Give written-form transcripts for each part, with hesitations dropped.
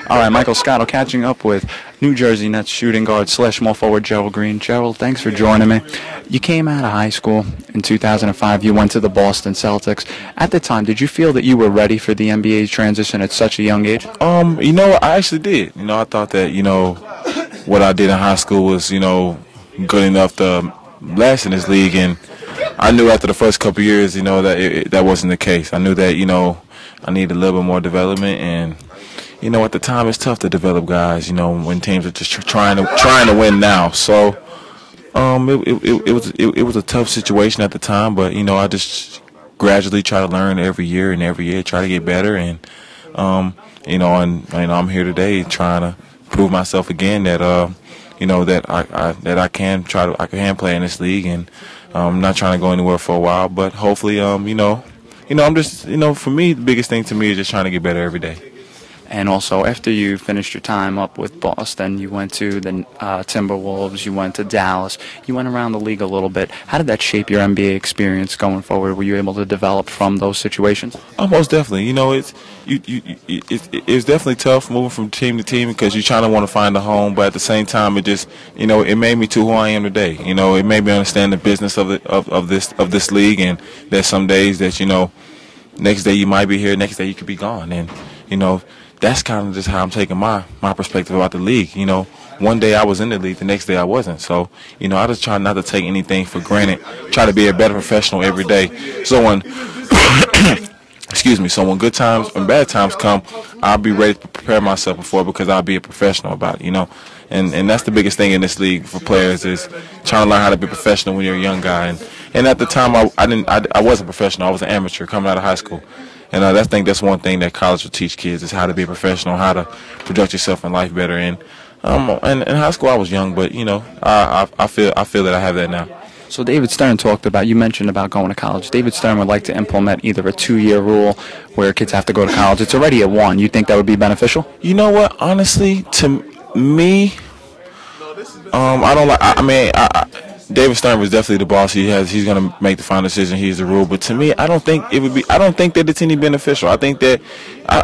All right, Michael Scotto catching up with New Jersey Nets shooting guard slash small forward Gerald Green. Gerald, thanks for joining me. You came out of high school in 2005. You went to the Boston Celtics. At the time, did you feel that you were ready for the NBA transition at such a young age? I actually did. I thought that, what I did in high school was, good enough to last in this league. And I knew after the first couple of years, that that wasn't the case. I knew that, I needed a little bit more development. And at the time it's tough to develop guys, when teams are just trying to win now. So it was a tough situation at the time, but I just gradually try to learn every year try to get better. And I'm here today trying to prove myself again that that I can play in this league. And I'm not trying to go anywhere for a while, but hopefully I'm just for me, the biggest thing to me is just trying to get better every day. And also, after you finished your time up with Boston, you went to the Timberwolves, you went to Dallas, you went around the league a little bit. How did that shape your NBA experience going forward? Were you able to develop from those situations? Oh, most definitely. It's definitely tough moving from team to team because you're trying to want to find a home, but at the same time, it just, it made me to who I am today. It made me understand the business of this league, and there's some days that, next day you might be here, next day you could be gone. And, that's kind of just how I'm taking my perspective about the league. One day I was in the league, the next day I wasn't. So, I just try not to take anything for granted. Try to be a better professional every day. So when, so when good times and bad times come, I'll be ready to prepare myself for it because I'll be a professional about it, And that's the biggest thing in this league for players is trying to learn how to be professional when you're a young guy. And at the time I wasn't professional. I was an amateur coming out of high school. And I think that's one thing that college will teach kids is how to be a professional, how to project yourself in life better. And in high school I was young, but I feel that I have that now. So David Stern you mentioned about going to college. David Stern would like to implement either a 2-year rule where kids have to go to college. It's already at 1. You think that would be beneficial? You know what? Honestly, to me, I don't like. David Stern was definitely the boss. He's going to make the final decision. He's the rule. But to me, I don't think it would be. I don't think that it's any beneficial. I think that,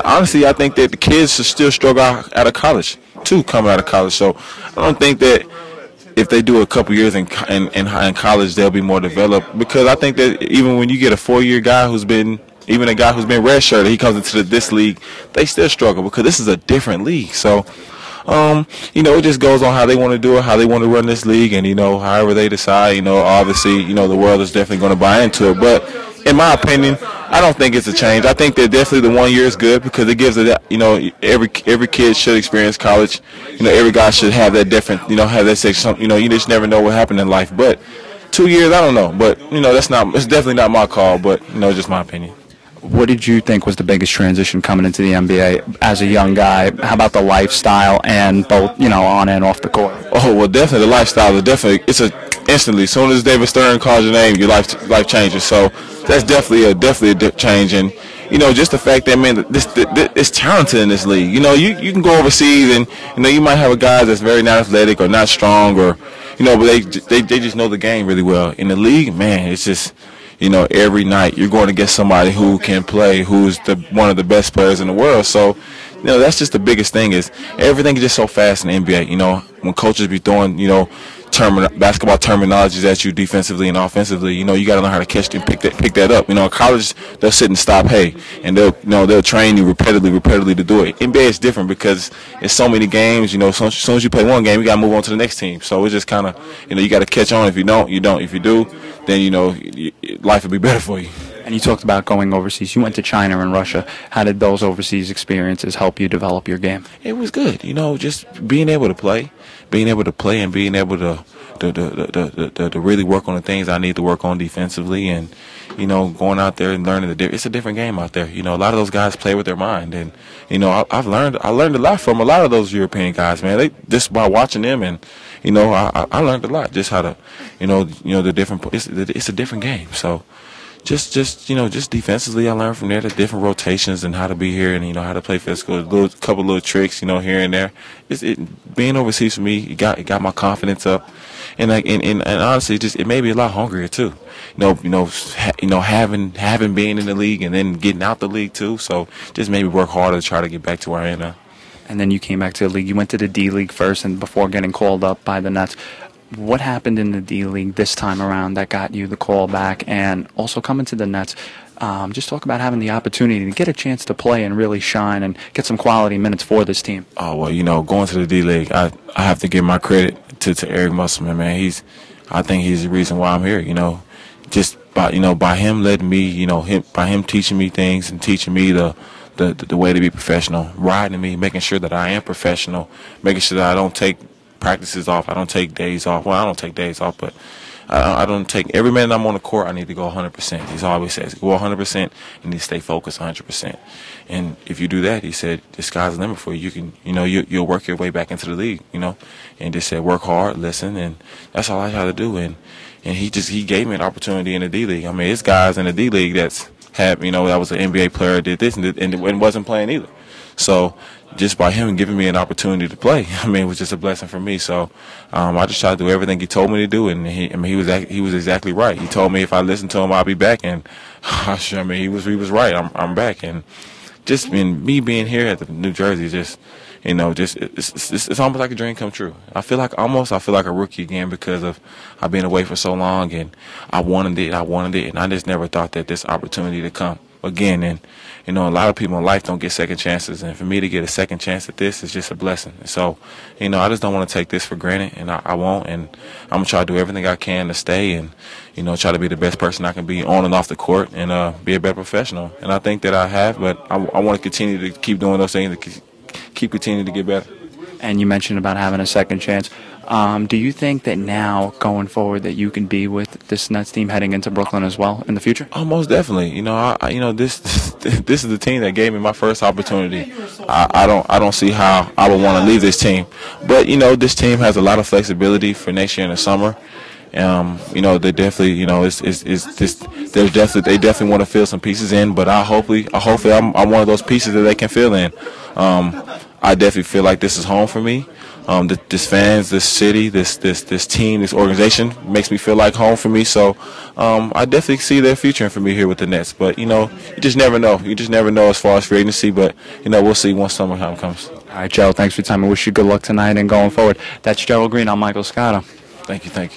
honestly, I think that the kids should still struggle out of college too, coming out of college. So I don't think that if they do a couple years in college, they'll be more developed. Because I think that even when you get a 4-year guy even a guy who's been redshirted, he comes into this league, they still struggle because this is a different league. So. It just goes on how they want to do it, how they want to run this league, and however they decide. Obviously, the world is definitely going to buy into it. But in my opinion, I don't think it's a change. I think that definitely the 1 year is good because it gives it. Every kid should experience college. Every guy should have that different. Have that section. You just never know what happened in life. But 2 years, I don't know. But it's definitely not my call. But just my opinion. What did you think was the biggest transition coming into the NBA as a young guy? How about the lifestyle and both, on and off the court? Oh, well, definitely the lifestyle is definitely instantly. As soon as David Stern calls your name, your life changes. So that's definitely a change. And just the fact that this it's talented in this league. You can go overseas and you might have a guy that's very not athletic or not strong or but they just know the game really well. In the league, man, it's just. Every night you're going to get somebody who can play, who's one of the best players in the world. So, that's just the biggest thing is everything is just so fast in the NBA. When coaches be throwing, basketball terminologies at you defensively and offensively, you got to learn how to catch and pick that up. In college, they'll sit and stop, and they'll train you repeatedly to do it. NBA is different because it's so many games. As soon as you play one game, you got to move on to the next team. So it's just kind of, you got to catch on. If you don't, you don't. If you do, then life will be better for you. And you talked about going overseas. You went to China and Russia. How did those overseas experiences help you develop your game? It was good. Just being able to play and being able to really work on the things I need to work on defensively, and going out there and learning it's a different game out there. A lot of those guys play with their mind, and I learned a lot from a lot of those European guys, man. They just by watching them, and I learned a lot just how to the different. It's a different game, so. Just defensively, I learned from there the different rotations and how to be here and how to play physical. A couple little tricks, here and there. Being overseas for me, it got my confidence up, and honestly, it made me a lot hungrier too. Having been in the league and then getting out the league too. So just made me work harder to try to get back to where I am now. and then you came back to the league. You went to the D League first, and before getting called up by the Nets. What happened in the D League this time around that got you the call back, and also coming to the Nets? Just talk about having the opportunity to get a chance to play and really shine and get some quality minutes for this team. Oh, well, going to the D League, I have to give my credit to Eric Musselman, man. I think he's the reason why I'm here. Just by him letting me, by him teaching me things and teaching me the way to be professional, riding me, making sure that I am professional, making sure that I don't take practices off, I don't take days off. Well, I don't take days off, but I don't take every minute I'm on the court. I need to go 100%. He always says, go 100%. You need to stay focused 100%. And if you do that, he said, the sky's the limit for you. You can, you'll work your way back into the league. And just said, work hard, listen, and that's all I had to do. And he gave me an opportunity in the D League. I mean, it's guys in the D League that was an NBA player, did this and wasn't playing either. So just by him giving me an opportunity to play, it was just a blessing for me. So I just tried to do everything he told me to do, and he was exactly right. He told me if I listened to him, I'll be back, and he was right. I'm back, and just me being here at the New Jersey, it's almost like a dream come true. I feel like a rookie again because of I've been away for so long, and I wanted it, and I just never thought that this opportunity to come again. And a lot of people in life don't get second chances, and for me to get a second chance at this is just a blessing. And so, I just don't want to take this for granted, and I won't. And I'm gonna try to do everything I can to stay and try to be the best person I can be on and off the court, and be a better professional. And I think that I have, but I want to continue to keep doing those things, to keep continuing to get better. And you mentioned about having a second chance. Do you think that now, going forward, that you can be with this Nets team heading into Brooklyn as well in the future? Oh, most definitely. This is the team that gave me my first opportunity. I don't see how I would want to leave this team. But this team has a lot of flexibility for next year in the summer. They definitely, they definitely want to fill some pieces in. But hopefully, I'm one of those pieces that they can fill in. I definitely feel like this is home for me. This fans, this city, this team, this organization makes me feel like home for me. So I definitely see their future for me here with the Nets. But you just never know. You just never know as far as free agency. But we'll see once summertime comes. All right, Gerald. Thanks for your time. I wish you good luck tonight and going forward. That's Gerald Green. I'm Michael Scotto. Thank you.